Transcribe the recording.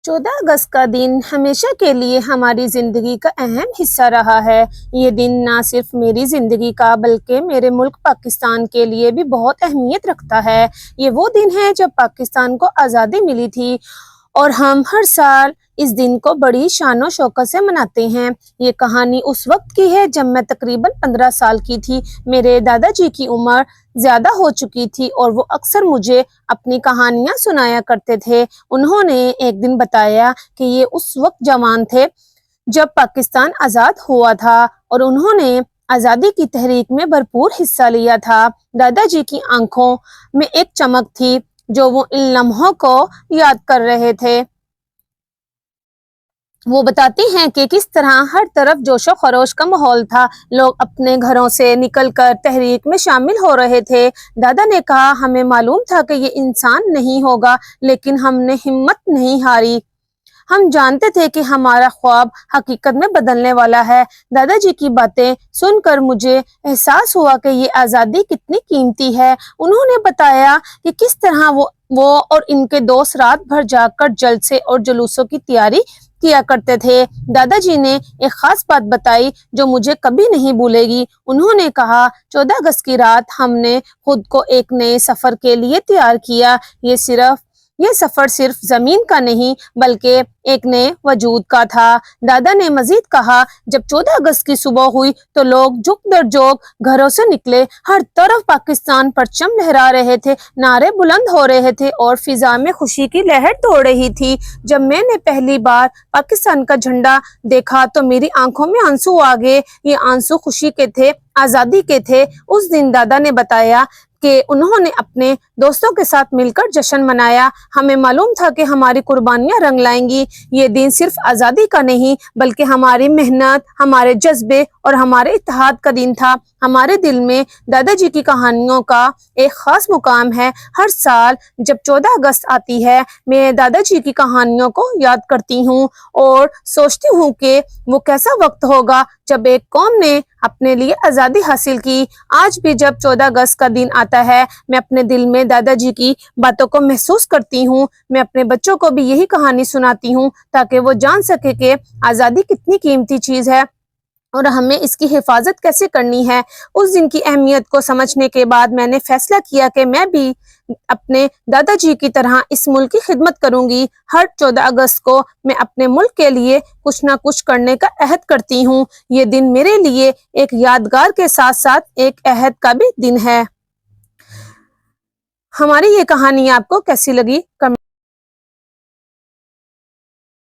14 اگست کا دن ہمیشہ کے لیے ہماری زندگی کا اہم حصہ رہا ہے۔ یہ دن نہ صرف میری زندگی کا بلکہ میرے ملک پاکستان کے لیے بھی بہت اہمیت رکھتا ہے۔ یہ وہ دن ہے جب پاکستان کو آزادی ملی تھی اور ہم ہر سال اس دن کو بڑی شان و شوکت سے مناتے ہیں۔ یہ کہانی اس وقت کی ہے جب میں تقریباً 15 سال کی تھی۔ میرے دادا جی کی عمر زیادہ ہو چکی تھی اور وہ اکثر مجھے اپنی کہانیاں سنایا کرتے تھے۔ انہوں نے ایک دن بتایا کہ یہ اس وقت جوان تھے جب پاکستان آزاد ہوا تھا اور انہوں نے آزادی کی تحریک میں بھرپور حصہ لیا تھا۔ دادا جی کی آنکھوں میں ایک چمک تھی جو وہ ان لمحوں کو یاد کر رہے تھے۔ وہ بتاتی ہیں کہ کس طرح ہر طرف جوش و خروش کا ماحول تھا، لوگ اپنے گھروں سے نکل کر تحریک میں شامل ہو رہے تھے۔ دادا نے کہا، ہمیں معلوم تھا کہ یہ انسان نہیں ہوگا، لیکن ہم نے ہمت نہیں ہاری۔ ہم جانتے تھے کہ ہمارا خواب حقیقت میں بدلنے والا ہے۔ دادا جی کی باتیں سن کر مجھے احساس ہوا کہ یہ آزادی کتنی قیمتی ہے۔ انہوں نے بتایا کہ کس طرح وہ اور ان کے دوست رات بھر جاگ کر جلسے اور جلوسوں کی تیاری کیا کرتے تھے۔ دادا جی نے ایک خاص بات بتائی جو مجھے کبھی نہیں بھولے گی۔ انہوں نے کہا، 14 اگست کی رات ہم نے خود کو ایک نئے سفر کے لیے تیار کیا۔ یہ سفر صرف زمین کا نہیں بلکہ ایک نئے وجود کا تھا۔ دادا نے مزید کہا، جب 14 اگست کی صبح ہوئی تو لوگ جھک در جھک گھروں سے نکلے۔ ہر طرف پاکستان پرچم لہرا رہے تھے، نعرے بلند ہو رہے تھے اور فضا میں خوشی کی لہر دوڑ رہی تھی۔ جب میں نے پہلی بار پاکستان کا جھنڈا دیکھا تو میری آنکھوں میں آنسو آ گئے۔ یہ آنسو خوشی کے تھے، آزادی کے تھے۔ اس دن دادا نے بتایا کہ انہوں نے اپنے دوستوں کے ساتھ مل کر جشن منایا۔ ہمیں معلوم تھا کہ ہماری قربانیاں رنگ لائیں گی۔ یہ دن صرف آزادی کا نہیں بلکہ ہماری محنت، ہمارے جذبے اور ہمارے اتحاد کا دن تھا۔ ہمارے دل میں دادا جی کی کہانیوں کا ایک خاص مقام ہے۔ ہر سال جب 14 اگست آتی ہے، میں دادا جی کی کہانیوں کو یاد کرتی ہوں اور سوچتی ہوں کہ وہ کیسا وقت ہوگا جب ایک قوم نے اپنے لیے آزادی حاصل کی۔ آج بھی جب 14 اگست کا دن آتا ہے، میں اپنے دل میں دادا جی کی باتوں کو محسوس کرتی ہوں۔ میں اپنے بچوں کو بھی یہی کہانی سناتی ہوں تاکہ وہ جان سکے کہ آزادی کتنی قیمتی چیز ہے اور ہمیں اس کی حفاظت کیسے کرنی ہے۔ اس دن کی اہمیت کو سمجھنے کے بعد میں نے فیصلہ کیا کہ میں بھی اپنے دادا جی کی طرح اس ملک کی خدمت کروں گی۔ ہر 14 اگست کو میں اپنے ملک کے لیے کچھ نہ کچھ کرنے کا عہد کرتی ہوں۔ یہ دن میرے لیے ایک یادگار کے ساتھ ساتھ ایک عہد کا بھی دن ہے۔ ہماری یہ کہانی آپ کو کیسی لگی؟